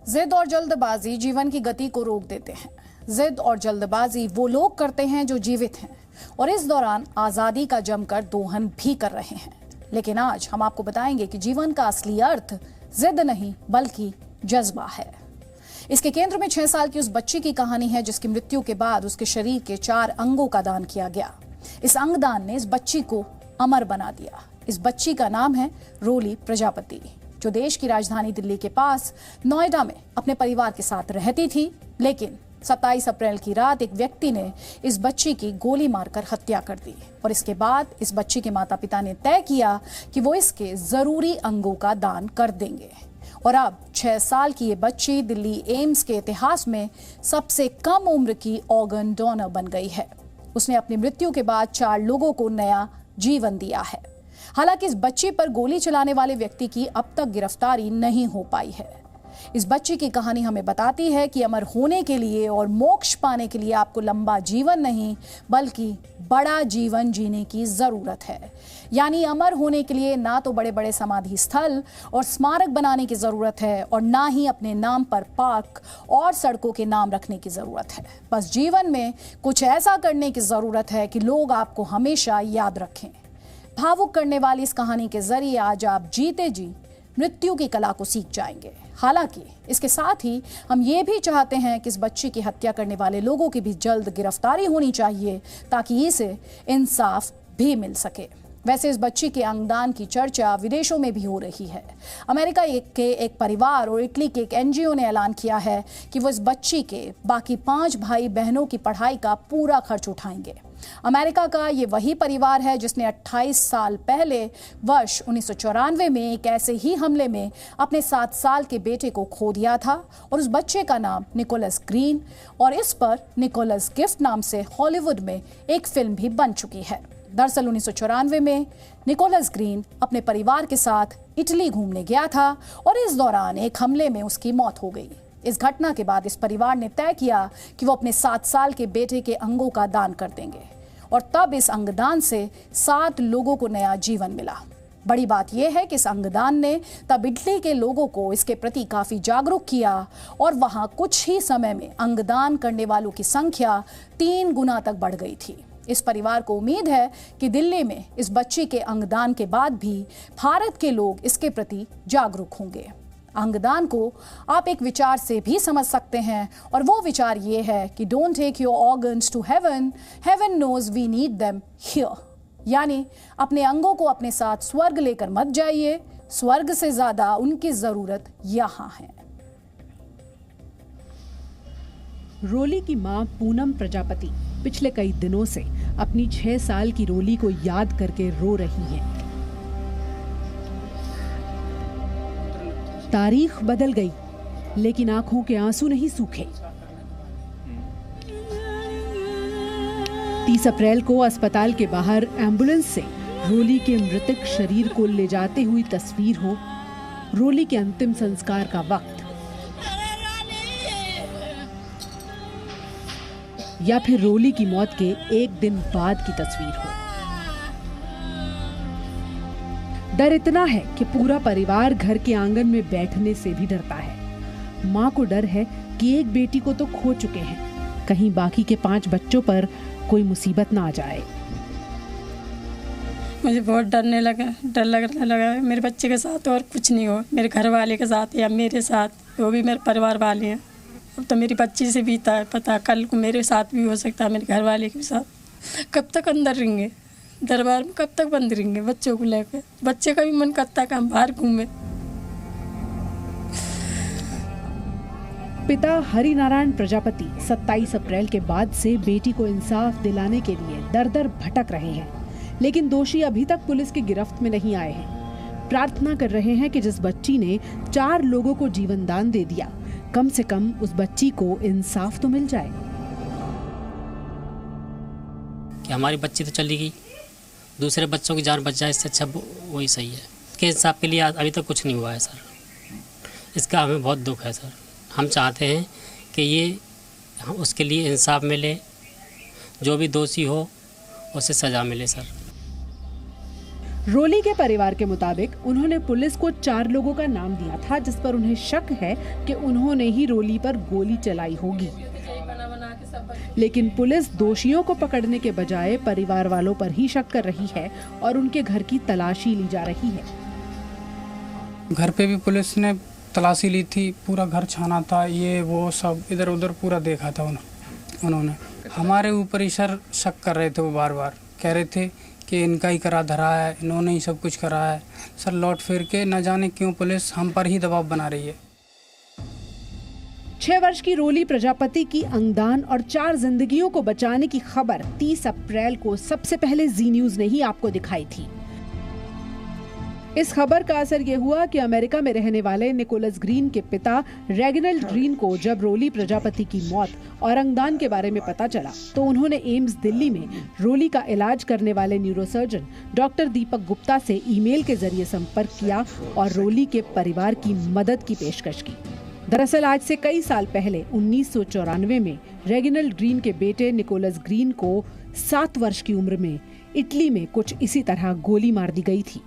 जिद और जल्दबाजी जीवन की गति को रोक देते हैं। जिद और जल्दबाजी वो लोग करते हैं जो जीवित हैं और इस दौरान आजादी का जमकर दोहन भी कर रहे हैं। लेकिन आज हम आपको बताएंगे कि जीवन का असली अर्थ जिद नहीं बल्कि जज्बा है। इसके केंद्र में 6 साल की उस बच्ची की कहानी है जिसकी मृत्यु के बाद उसके शरीर के 4 अंगों का दान किया गया। इस अंगदान ने इस बच्ची को अमर बना दिया। इस बच्ची का नाम है रोली प्रजापति, जो देश की राजधानी दिल्ली के पास नोएडा में अपने परिवार के साथ रहती थी। लेकिन 27 अप्रैल की रात एक व्यक्ति ने इस बच्ची की गोली मारकर हत्या कर दी और इसके बाद इस बच्ची के माता पिता ने तय किया कि वो इसके जरूरी अंगों का दान कर देंगे। और अब 6 साल की ये बच्ची दिल्ली एम्स के इतिहास में सबसे कम उम्र की ऑर्गन डोनर बन गई है। उसने अपनी मृत्यु के बाद 4 लोगों को नया जीवन दिया है। हालांकि इस बच्ची पर गोली चलाने वाले व्यक्ति की अब तक गिरफ्तारी नहीं हो पाई है। इस बच्ची की कहानी हमें बताती है कि अमर होने के लिए और मोक्ष पाने के लिए आपको लंबा जीवन नहीं बल्कि बड़ा जीवन जीने की जरूरत है। यानी अमर होने के लिए ना तो बड़े बड़े समाधि स्थल और स्मारक बनाने की जरूरत है और ना ही अपने नाम पर पार्क और सड़कों के नाम रखने की जरूरत है। बस जीवन में कुछ ऐसा करने की जरूरत है कि लोग आपको हमेशा याद रखें। भावुक करने वाली इस कहानी के जरिए आज आप जीते जी मृत्यु की कला को सीख जाएंगे। हालांकि इसके साथ ही हम ये भी चाहते हैं कि इस बच्ची की हत्या करने वाले लोगों की भी जल्द गिरफ्तारी होनी चाहिए ताकि इसे इंसाफ भी मिल सके। वैसे इस बच्ची के अंगदान की चर्चा विदेशों में भी हो रही है। अमेरिका के एक परिवार और इटली के एक एनजीओ ने ऐलान किया है कि वो इस बच्ची के बाकी 5 भाई बहनों की पढ़ाई का पूरा खर्च उठाएंगे। अमेरिका का ये वही परिवार है जिसने 28 साल पहले वर्ष 1994 में एक ऐसे ही हमले में अपने 7 साल के बेटे को खो दिया था और उस बच्चे का नाम निकोलस ग्रीन और इस पर निकोलस गिफ्ट नाम से हॉलीवुड में एक फिल्म भी बन चुकी है। दरअसल 1994 में निकोलस ग्रीन अपने परिवार के साथ इटली घूमने गया था और इस दौरान एक हमले में उसकी मौत हो गई। इस घटना के बाद इस परिवार ने तय किया कि वो अपने 7 साल के बेटे के अंगों का दान कर देंगे और तब इस अंगदान से 7 लोगों को नया जीवन मिला। बड़ी बात यह है कि इस अंगदान ने तब इटली के लोगों को इसके प्रति काफी जागरूक किया और वहां कुछ ही समय में अंगदान करने वालों की संख्या 3 गुना तक बढ़ गई थी। इस परिवार को उम्मीद है कि दिल्ली में इस बच्ची के अंगदान के बाद भी भारत के लोग इसके प्रति जागरूक होंगे। अंगदान को आप एक विचार से भी समझ सकते हैं और वो विचार ये है कि don't take your organs to heaven, heaven knows we need them here. यानी अपने अंगों को अपने साथ स्वर्ग लेकर मत जाइए, स्वर्ग से ज्यादा उनकी जरूरत यहाँ है। रोली की मां पूनम प्रजापति पिछले कई दिनों से अपनी 6 साल की रोली को याद करके रो रही हैं। तारीख बदल गई लेकिन आंखों के आंसू नहीं सूखे। 30 अप्रैल को अस्पताल के बाहर एम्बुलेंस से रोली के मृतक शरीर को ले जाते हुई तस्वीर हो, रोली के अंतिम संस्कार का वक्त, या फिर रोली की मौत के 1 दिन बाद की तस्वीर हो। डर इतना है कि पूरा परिवार घर के आंगन में बैठने से भी डरता है। माँ को डर है कि एक बेटी को तो खो चुके हैं, कहीं बाकी के 5 बच्चों पर कोई मुसीबत ना आ जाए। मुझे बहुत डर लगने लगा है। मेरे बच्चे के साथ और कुछ नहीं हो, मेरे घर वाले के साथ या मेरे साथ, वो भी मेरे परिवार वाले हैं। अब तो मेरी बच्ची से बीता है, पता कल को मेरे साथ भी हो सकता है, मेरे घर वाले के साथ। कब तक अंदर रहेंगे दरबार में, कब तक बंद रहेंगे बच्चों को लेकर? बच्चे का भी मन करता है कि हम बाहर घूमे। पिता हरिनारायण प्रजापति 27 अप्रैल के बाद से बेटी को इंसाफ दिलाने के लिए दर दर भटक रहे हैं, लेकिन दोषी अभी तक पुलिस की गिरफ्त में नहीं आए हैं। प्रार्थना कर रहे हैं कि जिस बच्ची ने 4 लोगों को जीवन दान दे दिया, कम से कम उस बच्ची को इंसाफ तो मिल जाए। कि हमारी बच्ची तो चली गई, दूसरे बच्चों की जान बच जाए, इससे अच्छा वही सही है। के इंसाफ के लिए अभी तक कुछ नहीं हुआ है सर, इसका हमें बहुत दुख है सर। हम चाहते हैं कि ये उसके लिए इंसाफ मिले, जो भी दोषी हो उसे सज़ा मिले सर। रोली के परिवार के मुताबिक उन्होंने पुलिस को 4 लोगों का नाम दिया था जिस पर उन्हें शक है कि उन्होंने ही रोली पर गोली चलाई होगी। लेकिन पुलिस दोषियों को पकड़ने के बजाय परिवार वालों पर ही शक कर रही है और उनके घर की तलाशी ली जा रही है। घर पे भी पुलिस ने तलाशी ली थी, पूरा घर छाना था, ये वो सब इधर उधर पूरा देखा था उन्होंने। हमारे ऊपर ही सर शक कर रहे थे, वो बार बार कह रहे थे कि इनका ही करा धरा है, इन्होंने ही सब कुछ करा है। सर लौट फिर के न जाने क्यों पुलिस हम पर ही दबाव बना रही है। 6 वर्ष की रोली प्रजापति की अंगदान और 4 जिंदगियों को बचाने की खबर 30 अप्रैल को सबसे पहले जी न्यूज ने ही आपको दिखाई थी। इस खबर का असर ये हुआ कि अमेरिका में रहने वाले निकोलस ग्रीन के पिता रेगिनल्ड ग्रीन को जब रोली प्रजापति की मौत और अंगदान के बारे में पता चला तो उन्होंने एम्स दिल्ली में रोली का इलाज करने वाले न्यूरोसर्जन डॉक्टर दीपक गुप्ता से ईमेल के जरिए संपर्क किया और रोली के परिवार की मदद की पेशकश की। दरअसल आज से कई साल पहले 1994 में रेगिनल्ड ग्रीन के बेटे निकोलस ग्रीन को 7 वर्ष की उम्र में इटली में कुछ इसी तरह गोली मार दी गई थी।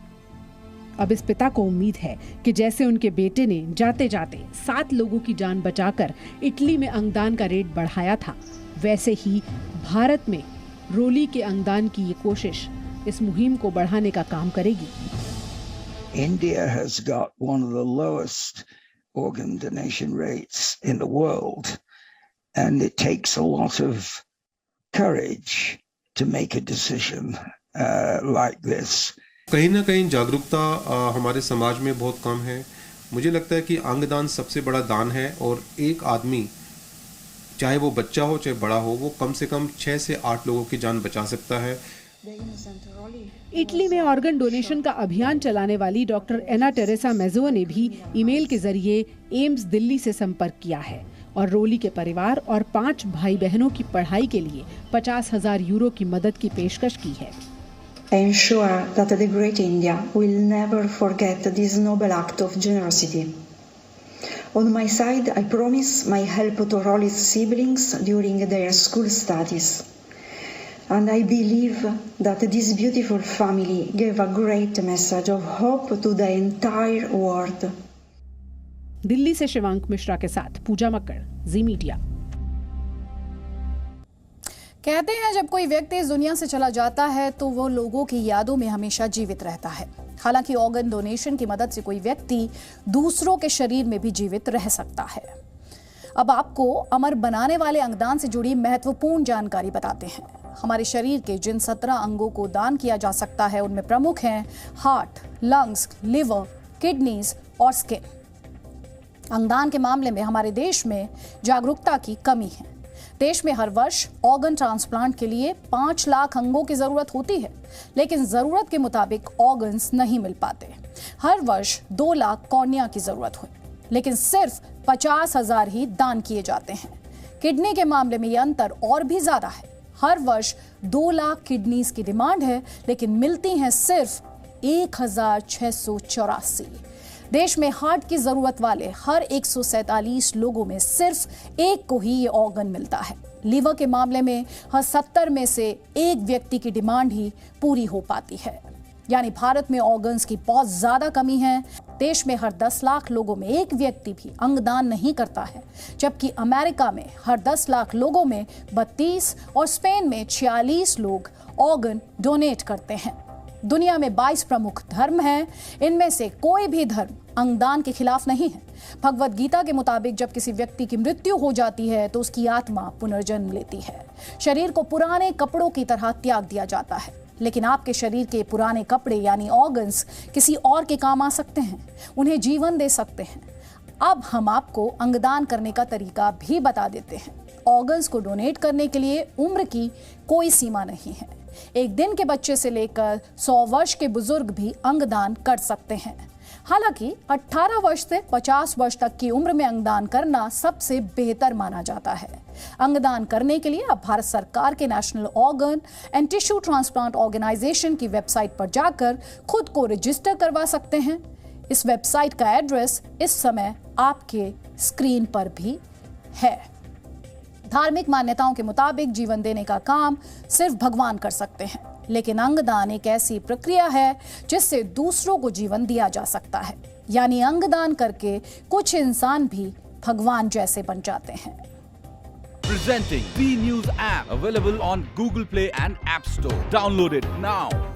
अब इस पिता को उम्मीद है कि जैसे उनके बेटे ने जाते जाते 7 लोगों की जान बचाकर इटली में अंगदान का रेट बढ़ाया था, वैसे ही भारत में रोली के अंगदान की ये कोशिश इस मुहिम को बढ़ाने का काम करेगी। India has got one of the lowest organ donation rates in the world, and it takes a lot of courage to make a decision like this. कहीं ना कहीं जागरूकता हमारे समाज में बहुत कम है। मुझे लगता है कि अंगदान सबसे बड़ा दान है और एक आदमी, चाहे वो बच्चा हो चाहे बड़ा हो, वो कम से कम 6 से 8 लोगों की जान बचा सकता है। इटली में ऑर्गन डोनेशन का अभियान चलाने वाली डॉक्टर एना टेरेसा मेजो ने भी ईमेल के जरिए एम्स दिल्ली से संपर्क किया है और रोली के परिवार और 5 भाई बहनों की पढ़ाई के लिए 50,000 यूरो की मदद की पेशकश की है। I ensure that the great India will never forget this noble act of generosity. On my side, I promise my help to Roli's siblings during their school studies. And I believe that this beautiful family gave a great message of hope to the entire world. Delhi से शिवांक मिश्रा के साथ पूजा मक्कड़, जी media. कहते हैं जब कोई व्यक्ति इस दुनिया से चला जाता है तो वो लोगों की यादों में हमेशा जीवित रहता है। हालांकि ऑर्गन डोनेशन की मदद से कोई व्यक्ति दूसरों के शरीर में भी जीवित रह सकता है। अब आपको अमर बनाने वाले अंगदान से जुड़ी महत्वपूर्ण जानकारी बताते हैं। हमारे शरीर के जिन 17 अंगों को दान किया जा सकता है उनमें प्रमुख हैं हार्ट, लंग्स, लिवर, किडनीज और स्किन। अंगदान के मामले में हमारे देश में जागरूकता की कमी है। देश में हर वर्ष ऑर्गन ट्रांसप्लांट के लिए 5 लाख अंगों की जरूरत होती है, लेकिन जरूरत के मुताबिक ऑर्गन्स नहीं मिल पाते। हर वर्ष 2 लाख कॉर्निया की जरूरत हुई, लेकिन सिर्फ 50,000 ही दान किए जाते हैं। किडनी के मामले में यह अंतर और भी ज्यादा है। हर वर्ष 2 लाख किडनीज की डिमांड है, लेकिन मिलती हैं सिर्फ 1,684। देश में हार्ट की जरूरत वाले हर 147 लोगों में सिर्फ 1 को ही ये ऑर्गन मिलता है। लीवर के मामले में हर 70 में से 1 व्यक्ति की डिमांड ही पूरी हो पाती है। यानी भारत में ऑर्गन्स की बहुत ज्यादा कमी है। देश में हर 10 लाख लोगों में 1 व्यक्ति भी अंगदान नहीं करता है, जबकि अमेरिका में हर 10 लाख लोगों में 32 और स्पेन में 46 लोग ऑर्गन डोनेट करते हैं। दुनिया में 22 प्रमुख धर्म हैं, इनमें से कोई भी धर्म अंगदान के खिलाफ नहीं है। भगवत गीता के मुताबिक जब किसी व्यक्ति की मृत्यु हो जाती है तो उसकी आत्मा पुनर्जन्म लेती है। शरीर को पुराने कपड़ों की तरह त्याग दिया जाता है, लेकिन आपके शरीर के पुराने कपड़े यानी ऑर्गन्स किसी और के काम आ सकते हैं, उन्हें जीवन दे सकते हैं। अब हम आपको अंगदान करने का तरीका भी बता देते हैं। ऑर्गन्स को डोनेट करने के लिए उम्र की कोई सीमा नहीं है। 1 दिन के बच्चे से लेकर 100 वर्ष के बुजुर्ग भी अंगदान कर सकते हैं। हालांकि 18 वर्ष से 50 वर्ष तक की उम्र में अंगदान करना सबसे बेहतर माना जाता है। अंगदान करने के लिए आप भारत सरकार के national organ and tissue transplant organisation की वेबसाइट पर जाकर खुद को रजिस्टर करवा सकते हैं। इस वेबसाइट का एड्रेस इस समय आपके स्क्रीन पर भी है। धार्मिक मान्यताओं के मुताबिक जीवन देने का काम सिर्फ भगवान कर सकते हैं, लेकिन अंगदान एक ऐसी प्रक्रिया है जिससे दूसरों को जीवन दिया जा सकता है। यानी अंगदान करके कुछ इंसान भी भगवान जैसे बन जाते हैं। Presenting B News app, available on Google Play and App Store. Download it now.